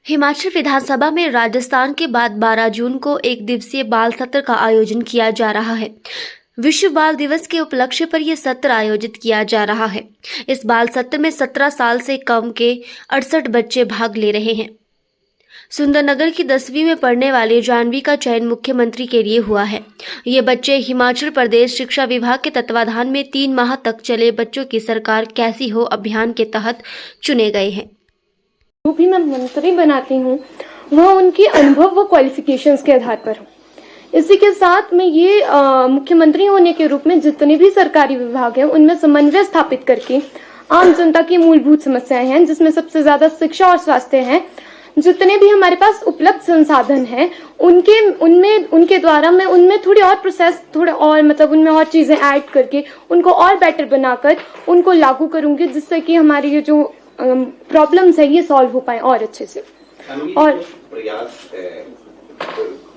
हिमाचल विधानसभा में राजस्थान के बाद 12 जून को एक दिवसीय बाल सत्र का आयोजन किया जा रहा है। विश्व बाल दिवस के उपलक्ष्य पर यह सत्र आयोजित किया जा रहा है। इस बाल सत्र में 17 साल से कम के 68 बच्चे भाग ले रहे हैं। सुंदरनगर की 10वीं में पढ़ने वाली जानवी का चयन मुख्यमंत्री के लिए हुआ है। ये बच्चे हिमाचल प्रदेश शिक्षा विभाग के तत्वाधान में 3 माह तक चले बच्चों की सरकार कैसी हो अभियान के तहत चुने गए हैं। जो भी मैं मंत्री बनाती हूँ वह उनके अनुभव व क्वालिफिकेशंस के आधार पर हो। इसी के साथ में ये मुख्यमंत्री होने के रूप में जितने भी सरकारी विभाग हैं उनमें समन्वय स्थापित करके आम जनता की मूलभूत समस्याएं हैं, जिसमें सबसे ज्यादा शिक्षा और स्वास्थ्य हैं, जितने भी हमारे पास उपलब्ध संसाधन हैं उनके द्वारा मैं उनमें थोड़ी और प्रोसेस उनमें और चीजें ऐड करके उनको और बेटर बनाकर उनको लागू करूंगी, जिससे कि हमारी ये जो प्रॉब्लम्स है ये सॉल्व हो पाए और अच्छे से। और प्रयास है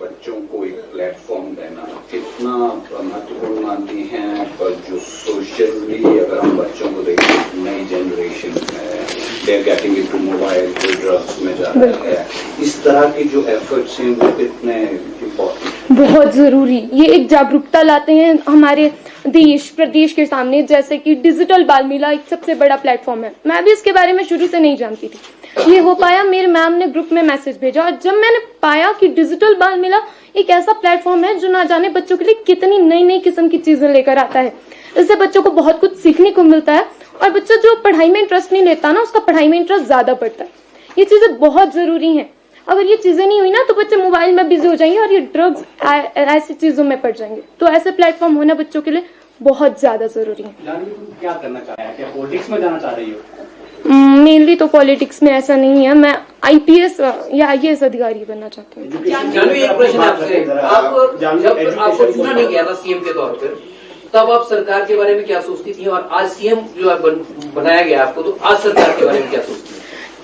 बच्चों को एक प्लेटफॉर्म देना कितना महत्वपूर्ण मानती हैं, पर जो सोशली अगर हम बच्चों को देखें नई जनरेशन है, they are getting into mobile, कोई ड्रग्स में जा रहा है, इस तरह की जो एफर्ट्स हैं वो कितने इम्पोर्टेंट, बहुत जरूरी, ये एक जागरूकता लाते हैं हमारे देश प्रदेश के सामने। जैसे कि डिजिटल बाल मेला एक सबसे बड़ा प्लेटफॉर्म है। मैं भी इसके बारे में शुरू से नहीं जानती थी, ये हो पाया, मेरे मैम ने ग्रुप में मैसेज भेजा और जब मैंने पाया कि डिजिटल बाल मेला एक ऐसा प्लेटफॉर्म है जो ना जाने बच्चों के लिए कितनी नई नई किस्म की चीजें लेकर आता है। इससे बच्चों को बहुत कुछ सीखने को मिलता है और बच्चा जो पढ़ाई में इंटरेस्ट नहीं लेता ना, उसका पढ़ाई में इंटरेस्ट ज्यादा बढ़ता है। ये चीजें बहुत जरूरी है। अगर ये चीजें नहीं हुई ना तो बच्चे मोबाइल में बिजी हो जाएंगे और ये ड्रग्स ऐसी चीजों में पड़ जाएंगे। तो ऐसे प्लेटफॉर्म होना बच्चों के लिए बहुत ज्यादा जरूरी है। क्या करना चाह रहे हैं? क्या पॉलिटिक्स में जाना चाह रही हो? मेनली तो पॉलिटिक्स में ऐसा नहीं है, मैं IPS या IAS अधिकारी बनना चाहती हूँ। जानवी, एक प्रश्न आपसे, जब आपको चुना नहीं गया था CM के तौर पर, तब आप सरकार के बारे में क्या सोचती थी, और आज CM जो बनाया गया आपको, तो आज सरकार के बारे में क्या सोचती है?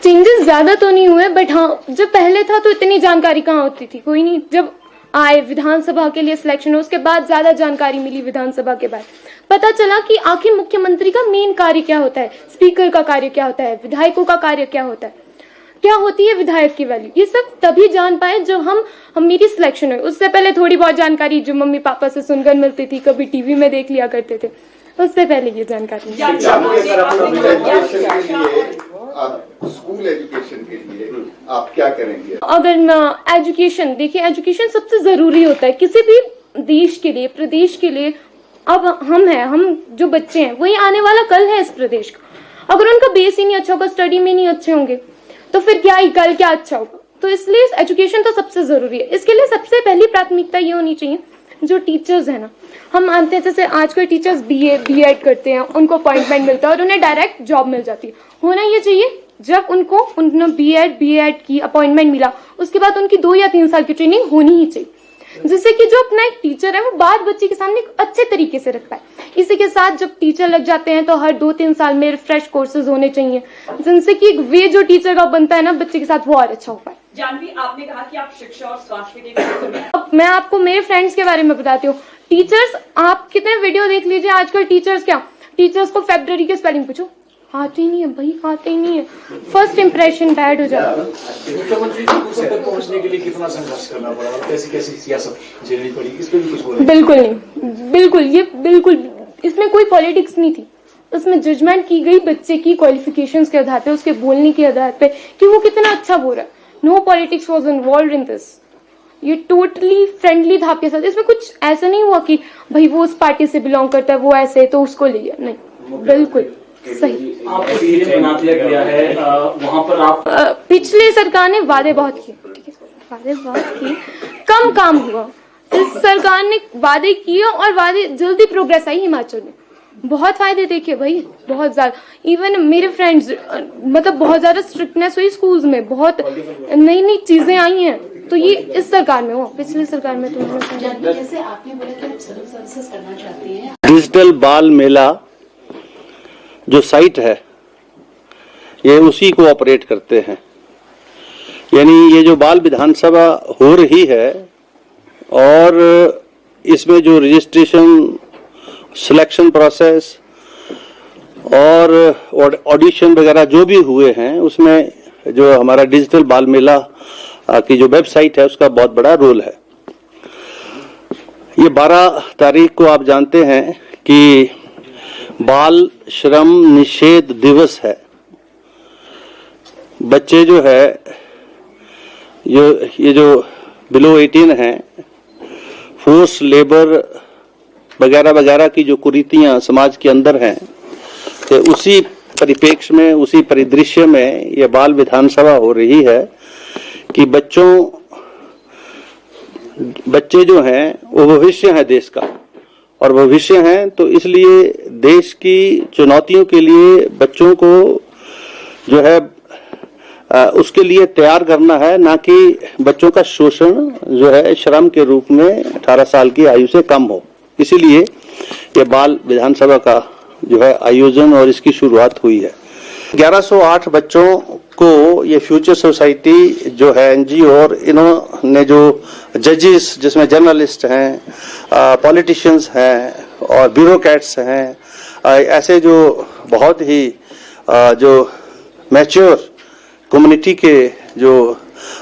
चेंजेस ज्यादा तो नहीं हुए, बट हाँ, जब पहले था तो इतनी जानकारी कहाँ होती थी, कोई नहीं। जब आए विधानसभा के लिए सिलेक्शन हो, उसके बाद ज्यादा जानकारी मिली। विधानसभा के बाद पता चला कि आखिर मुख्यमंत्री का मेन कार्य क्या होता है, स्पीकर का कार्य क्या होता है, विधायकों का कार्य क्या होता है, क्या होती है विधायक की वैल्यू। ये सब तभी जान पाए जब हम मेरी सिलेक्शन हुई। उससे पहले थोड़ी बहुत जानकारी जो मम्मी पापा से सुनकर मिलती थी, कभी टीवी में देख लिया करते थे, उससे पहले ये जानकारी। स्कूल एजुकेशन के लिए आप क्या करेंगे? अगर मैं एजुकेशन देखिए, एजुकेशन सबसे जरूरी होता है किसी भी देश के लिए, प्रदेश के लिए। अब हम जो बच्चे हैं वही आने वाला कल है इस प्रदेश का। अगर उनका बेस ही नहीं अच्छा होगा, स्टडी में नहीं अच्छे होंगे, तो फिर कल क्या अच्छा होगा। तो इसलिए एजुकेशन तो सबसे जरूरी है। इसके लिए सबसे पहली प्राथमिकता ये होनी चाहिए, जो टीचर्स है ना, हम मानते हैं जैसे आजकल टीचर्स BA B.Ed करते हैं, उनको अपॉइंटमेंट मिलता है और उन्हें डायरेक्ट जॉब मिल जाती है। होना ये चाहिए जब उन्होंने B.Ed की अपॉइंटमेंट मिला, उसके बाद उनकी 2 या 3 साल की ट्रेनिंग होनी ही चाहिए, जिससे कि जो अपना एक टीचर है वो बात बच्चे के सामने अच्छे तरीके से रख पाए। इसी के साथ जब टीचर लग जाते हैं तो हर 2-3 साल में रिफ्रेश कोर्सेज होने चाहिए, जिनसे कि एक वे जो टीचर का बनता है ना बच्चे के साथ, वो और अच्छा हो पाए। जानवी, आपने कहा कि आप शिक्षा और स्वास्थ्य के क्षेत्र में। अब मैं आपको मेरे फ्रेंड्स के बारे में बताती हूँ। टीचर्स, आप कितने वीडियो देख लीजिए, आजकल टीचर्स को फेब्रुअरी के स्पेलिंग पूछो, आते ही नहीं है भाई, आते ही नहीं है। फर्स्ट इंप्रेशन बैड हो जाता है। मुख्यमंत्री तक पहुंचने के लिए कितना संघर्ष करना पड़ा और कैसी सियासत झेलनी पड़ी, इस पर भी कुछ बोले? बिल्कुल नहीं, बिल्कुल इसमें कोई पॉलिटिक्स नहीं थी। उसमें जजमेंट की गई बच्चे की क्वालिफिकेशंस के आधार पे, उसके बोलने के आधार पे कि वो कितना अच्छा बोल रहा है। No politics was involved in this. ये टोटली फ्रेंडली था आपके साथ। इसमें कुछ ऐसा नहीं हुआ कि भाई वो उस पार्टी से बिलोंग करता है, वो ऐसे तो उसको ले लिया, नहीं, बिल्कुल सही। आपको CM बना दिया गया है, वहाँ पर आप पिछले सरकार ने वादे बहुत किए, कम काम हुआ। इस सरकार ने वादे किए और वादे जल्दी प्रोग्रेस आई हिमाचल में। बहुत फायदे देखे भाई, बहुत ज्यादा। इवन मेरे फ्रेंड्स, बहुत ज्यादा स्ट्रिक्टनेस हुई स्कूल्स में, बहुत नई नई चीजें आई हैं। तो ये इस सरकार में हुआ, पिछली सरकार में तो जैसे आपने बोला कि आप सिविल सर्विसेज करना चाहती हैं। डिजिटल बाल मेला जो साइट है ये उसी को ऑपरेट करते हैं। यानी ये जो बाल विधानसभा हो रही है और इसमें जो रजिस्ट्रेशन, सिलेक्शन प्रोसेस और ऑडिशन वगैरह जो भी हुए हैं, उसमें जो हमारा डिजिटल बाल मेला की जो वेबसाइट है उसका बहुत बड़ा रोल है। ये 12 तारीख को आप जानते हैं कि बाल श्रम निषेध दिवस है। बच्चे जो है ये जो बिलो 18 हैं, फोर्स लेबर वगैरह वगैरह की जो कुरीतियां समाज के अंदर हैं, तो उसी परिप्रेक्ष्य में, उसी परिदृश्य में ये बाल विधानसभा हो रही है कि बच्चे जो हैं वो भविष्य है देश का, और भविष्य हैं तो इसलिए देश की चुनौतियों के लिए बच्चों को जो है उसके लिए तैयार करना है, ना कि बच्चों का शोषण जो है श्रम के रूप में 18 साल की आयु से कम हो। इसीलिए ये बाल विधानसभा का जो है आयोजन और इसकी शुरुआत हुई है। 1108 बच्चों को ये फ्यूचर सोसाइटी जो है एनजीओ, और इन्होंने जो जजेस जिसमें जर्नलिस्ट हैं, पॉलिटिशियंस हैं और ब्यूरोक्रेट्स हैं, ऐसे जो बहुत ही जो मैच्योर कम्युनिटी के जो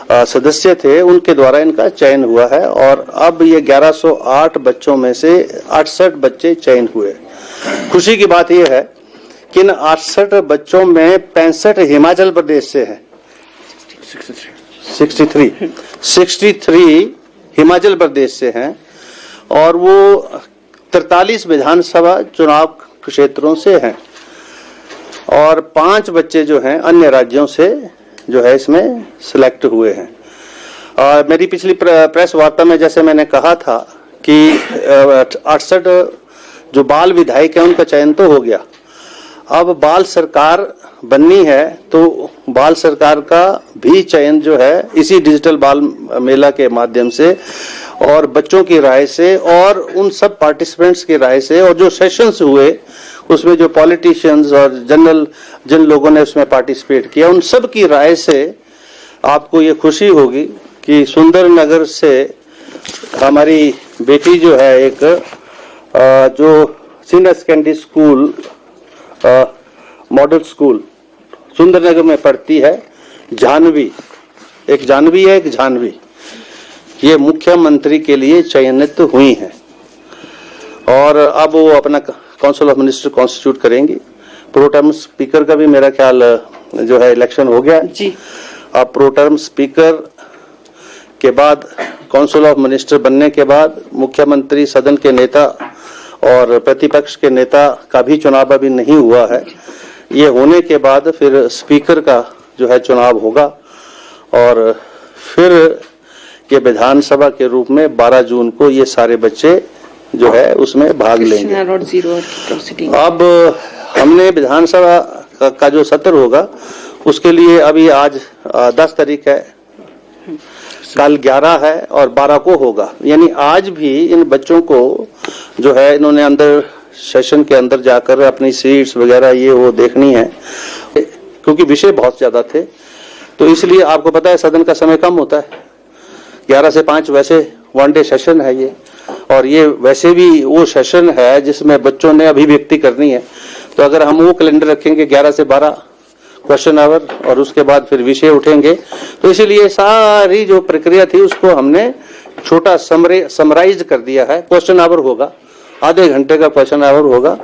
सदस्य थे, उनके द्वारा इनका चयन हुआ है। और अब ये 1108 बच्चों में से 68 बच्चे चयन हुए। खुशी की बात यह है कि इन 68 बच्चों में 65 हिमाचल प्रदेश से हैं, 63 हिमाचल प्रदेश से हैं, और वो 43 विधानसभा चुनाव क्षेत्रों से हैं, और 5 बच्चे जो हैं अन्य राज्यों से जो है इसमें सिलेक्ट हुए हैं। और मेरी पिछली प्रेस वार्ता में जैसे मैंने कहा था कि 68 जो बाल विधायक हैं उनका चयन तो हो गया, अब बाल सरकार बननी है, तो बाल सरकार का भी चयन जो है इसी डिजिटल बाल मेला के माध्यम से और बच्चों की राय से और उन सब पार्टिसिपेंट्स की राय से, और जो सेशंस हुए उसमें जो पॉलिटिशियंस और जनरल जिन लोगों ने उसमें पार्टिसिपेट किया, उन सब की राय से आपको ये खुशी होगी कि सुंदरनगर से हमारी बेटी जो है एक जो senior secondary school model school Sundernagar में पढ़ती है, जानवी, एक जानवी है, एक जानवी, ये मुख्यमंत्री के लिए चयनित हुई हैं। और अब वो अपना काउंसिल ऑफ मिनिस्टर कॉन्स्टिट्यूट करेंगी। प्रो टर्म स्पीकर का भी मेरा ख्याल जो है इलेक्शन हो गया जी। अब प्रो टर्म स्पीकर के बाद काउंसिल ऑफ मिनिस्टर बनने के बाद मुख्यमंत्री, सदन के नेता और प्रतिपक्ष के नेता का भी चुनाव अभी नहीं हुआ है। ये होने के बाद फिर स्पीकर का जो है चुनाव होगा, और फिर ये विधानसभा के रूप में 12 जून को ये सारे बच्चे जो है उसमें भाग लेंगे। अब हमने विधानसभा का जो सत्र होगा उसके लिए अभी आज 10 तारीख है, कल 11 है और 12 को होगा। यानी आज भी इन बच्चों को जो है इन्होंने अंदर सेशन के अंदर जाकर अपनी सीट्स वगैरह ये वो देखनी है, क्योंकि विषय बहुत ज्यादा थे। तो इसलिए आपको पता है सदन का समय कम होता है, 11 से 5 वैसे वन डे सेशन है ये, और ये वैसे भी वो सेशन है जिसमें बच्चों ने अभिव्यक्ति करनी है। तो अगर हम वो कैलेंडर रखेंगे 11 से 12 क्वेश्चन आवर और उसके बाद फिर विषय उठेंगे, तो इसीलिए सारी जो प्रक्रिया थी उसको हमने छोटा समराइज कर दिया है। क्वेश्चन आवर होगा, आधे घंटे का क्वेश्चन आवर होगा,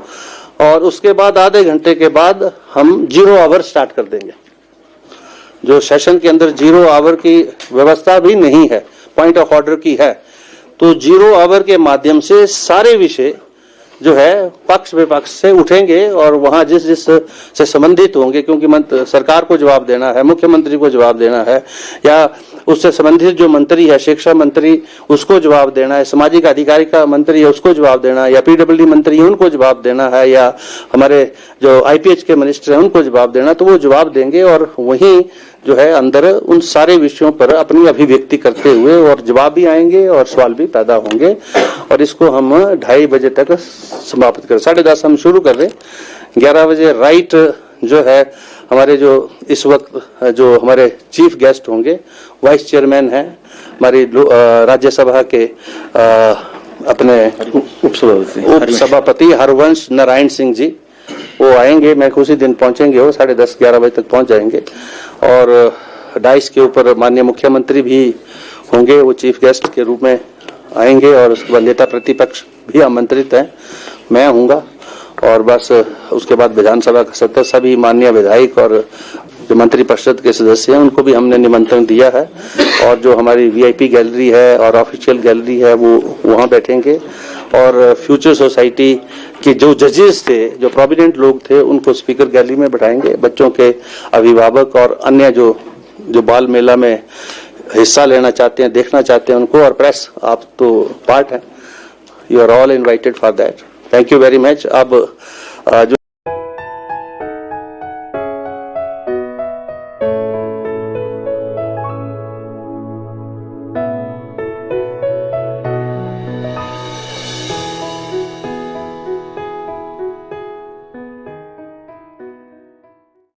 और उसके बाद आधे घंटे के बाद हम 0 आवर स्टार्ट कर देंगे। जो सेशन के अंदर 0 आवर की व्यवस्था भी नहीं है, पॉइंट ऑफ ऑर्डर की है, तो 0 आवर के माध्यम से सारे विषय जो है पक्ष विपक्ष से उठेंगे और वहां जिस जिस से संबंधित होंगे, क्योंकि सरकार को जवाब देना है, मुख्यमंत्री को जवाब देना है, या उससे संबंधित जो मंत्री है, शिक्षा मंत्री, उसको जवाब देना है, सामाजिक अधिकारिता मंत्री है उसको जवाब देना है, या पीडब्ल्यूडी मंत्री है उनको जवाब देना है, या हमारे जो आईपीएच के मिनिस्टर हैं उनको जवाब देना, तो वो जवाब देंगे और वहीं जो है अंदर उन सारे विषयों पर अपनी अभिव्यक्ति करते हुए और जवाब भी आएंगे और सवाल भी पैदा होंगे, और इसको हम 2:30 बजे तक समाप्त करें। 10:30 हम शुरू कर रहे हैं, 11 बजे राइट जो है हमारे जो इस वक्त जो हमारे चीफ गेस्ट होंगे, वाइस चेयरमैन हैं हमारी राज्यसभा के अपने उपसभापति हरवंश नारायण सिंह जी, वो आएंगे। मैं उसी दिन पहुंचेंगे, वो 10:30-11 बजे तक पहुंच जाएंगे। और डाइस के ऊपर माननीय मुख्यमंत्री भी होंगे, वो चीफ गेस्ट के रूप में आएंगे और उसके बाद नेता प्रतिपक्ष भी आमंत्रित हैं, मैं हूँगा। और बस उसके बाद विधानसभा का सत्र सभी माननीय विधायक और जो मंत्री परिषद के सदस्य हैं उनको भी हमने निमंत्रण दिया है। और जो हमारी वीआईपी गैलरी है और ऑफिशियल गैलरी है वो वहाँ बैठेंगे। और फ्यूचर सोसाइटी के जो जजेस थे, जो प्रोमिनेंट लोग थे, उनको स्पीकर गैलरी में बैठाएंगे। बच्चों के अभिभावक और अन्य जो बाल मेला में हिस्सा लेना चाहते हैं, देखना चाहते हैं उनको, और प्रेस, आप तो पार्ट है, you are all invited for that. Thank you very much. अब जो